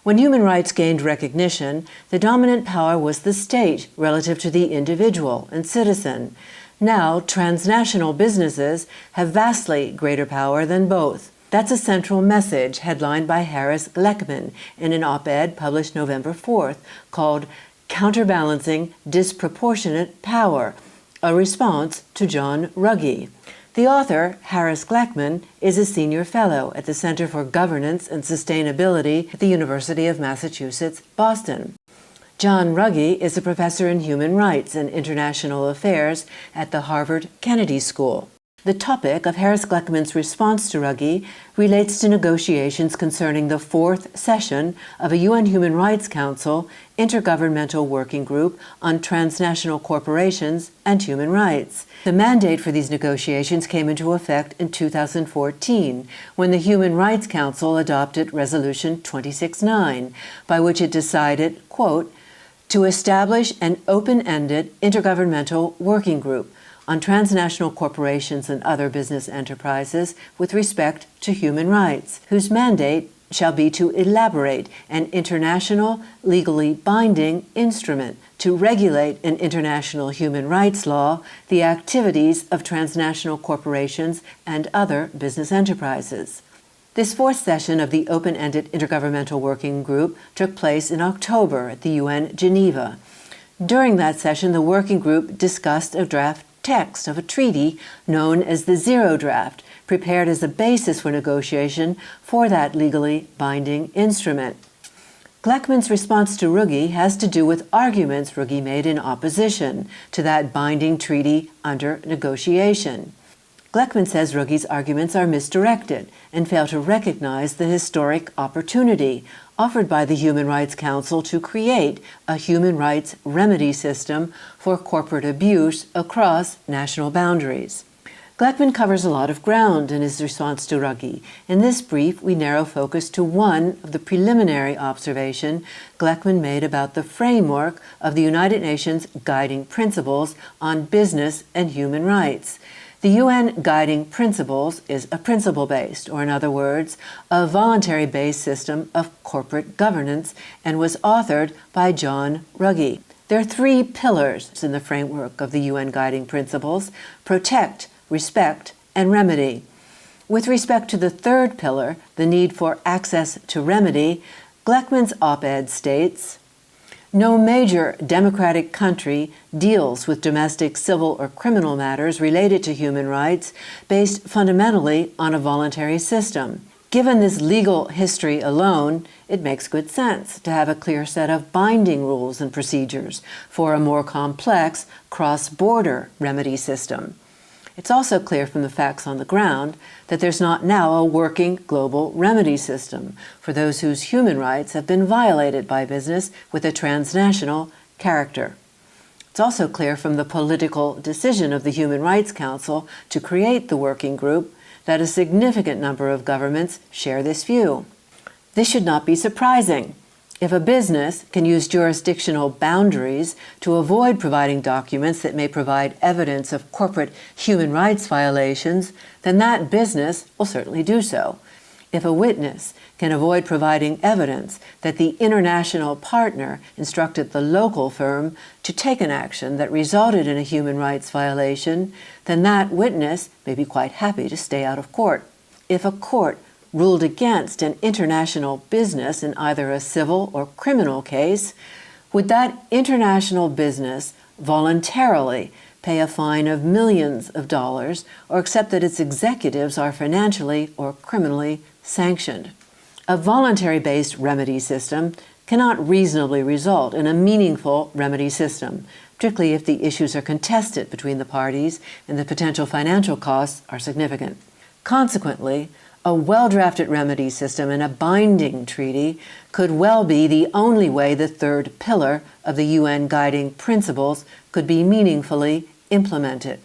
When human rights gained recognition, the dominant power was the state relative to the individual and citizen. Now, transnational businesses have vastly greater power than both. That's a central message headlined by Harris Gleckman in an op-ed published November 4th called Counterbalancing Disproportionate Power, a response to John Ruggie. The author, Harris Gleckman, is a senior fellow at the Center for Governance and Sustainability at the University of Massachusetts, Boston. John Ruggie is a professor in human rights and international affairs at the Harvard Kennedy School. The topic of Harris Gleckman's response to Ruggie relates to negotiations concerning the fourth session of a UN Human Rights Council Intergovernmental Working Group on Transnational Corporations and Human Rights. The mandate for these negotiations came into effect in 2014, when the Human Rights Council adopted Resolution 269, by which it decided, quote, to establish an open-ended intergovernmental working group on transnational corporations and other business enterprises with respect to human rights, whose mandate shall be to elaborate an international, legally binding instrument to regulate in international human rights law the activities of transnational corporations and other business enterprises. This fourth session of the Open-Ended Intergovernmental Working Group took place in October at the UN Geneva. During that session, the working group discussed a draft text of a treaty known as the Zero Draft, prepared as a basis for negotiation for that legally binding instrument. Gleckman's response to Ruggie has to do with arguments Ruggie made in opposition to that binding treaty under negotiation. Gleckman says Ruggie's arguments are misdirected and fail to recognize the historic opportunity offered by the Human Rights Council to create a human rights remedy system for corporate abuse across national boundaries. Gleckman covers a lot of ground in his response to Ruggie. In this brief, we narrow focus to one of the preliminary observation Gleckman made about the framework of the United Nations Guiding Principles on Business and Human Rights. The UN Guiding Principles is a principle-based, or in other words, a voluntary-based system of corporate governance and was authored by John Ruggie. There are three pillars in the framework of the UN Guiding Principles: protect, respect, and remedy. With respect to the third pillar, the need for access to remedy, Gleckman's op-ed states, no major democratic country deals with domestic, civil, or criminal matters related to human rights based fundamentally on a voluntary system. Given this legal history alone, it makes good sense to have a clear set of binding rules and procedures for a more complex cross-border remedy system. It's also clear from the facts on the ground that there's not now a working global remedy system for those whose human rights have been violated by business with a transnational character. It's also clear from the political decision of the Human Rights Council to create the working group that a significant number of governments share this view. This should not be surprising. If a business can use jurisdictional boundaries to avoid providing documents that may provide evidence of corporate human rights violations, then that business will certainly do so. If a witness can avoid providing evidence that the international partner instructed the local firm to take an action that resulted in a human rights violation, then that witness may be quite happy to stay out of court. If a court ruled against an international business in either a civil or criminal case, would that international business voluntarily pay a fine of millions of dollars or accept that its executives are financially or criminally sanctioned? A voluntary-based remedy system cannot reasonably result in a meaningful remedy system, particularly if the issues are contested between the parties and the potential financial costs are significant. Consequently, a well-drafted remedy system and a binding treaty could well be the only way the third pillar of the UN Guiding Principles could be meaningfully implemented.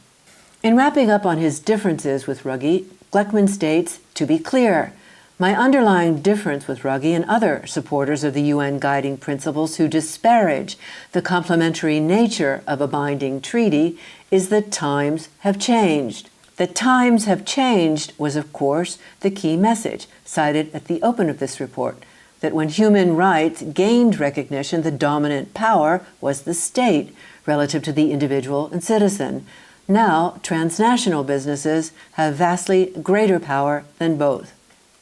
In wrapping up on his differences with Ruggie, Gleckman states, to be clear, my underlying difference with Ruggie and other supporters of the UN Guiding Principles who disparage the complementary nature of a binding treaty is that times have changed. That times have changed was, of course, the key message cited at the open of this report. that when human rights gained recognition, the dominant power was the state relative to the individual and citizen. Now, transnational businesses have vastly greater power than both.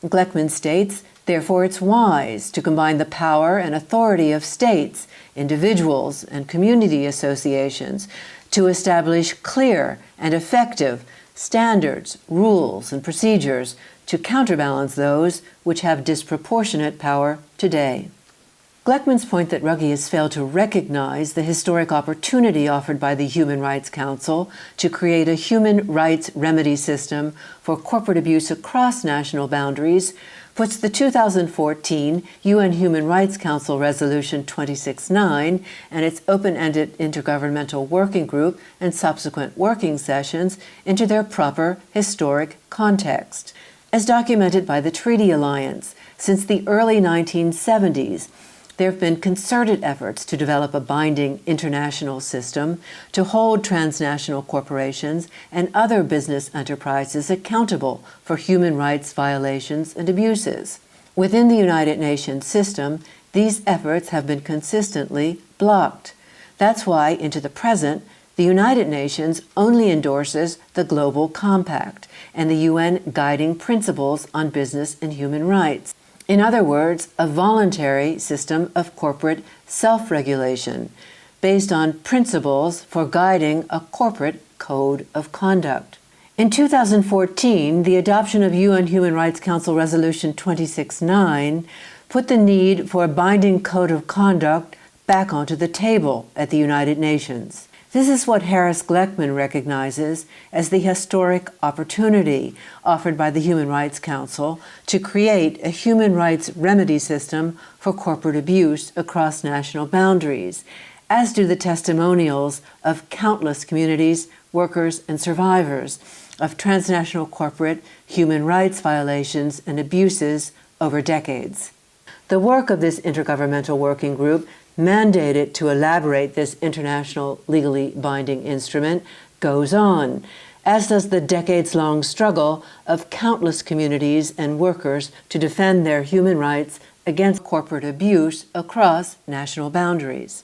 Gleckman states, therefore it's wise to combine the power and authority of states, individuals, and community associations to establish clear and effective standards, rules, and procedures to counterbalance those which have disproportionate power today. Gleckman's point that Ruggie has failed to recognize the historic opportunity offered by the Human Rights Council to create a human rights remedy system for corporate abuse across national boundaries puts the 2014 UN Human Rights Council Resolution 269 and its open-ended intergovernmental working group and subsequent working sessions into their proper historic context. As documented by the Treaty Alliance, since the early 1970s, there have been concerted efforts to develop a binding international system to hold transnational corporations and other business enterprises accountable for human rights violations and abuses. Within the United Nations system, these efforts have been consistently blocked. That's why, into the present, the United Nations only endorses the Global Compact and the UN Guiding Principles on Business and Human Rights. In other words, a voluntary system of corporate self-regulation based on principles for guiding a corporate code of conduct. In 2014, the adoption of UN Human Rights Council Resolution 269 put the need for a binding code of conduct back onto the table at the United Nations. This is what Harris Gleckman recognizes as the historic opportunity offered by the Human Rights Council to create a human rights remedy system for corporate abuse across national boundaries, as do the testimonials of countless communities, workers, and survivors of transnational corporate human rights violations and abuses over decades. The work of this intergovernmental working group, mandated to elaborate this international legally binding instrument, goes on, as does the decades-long struggle of countless communities and workers to defend their human rights against corporate abuse across national boundaries.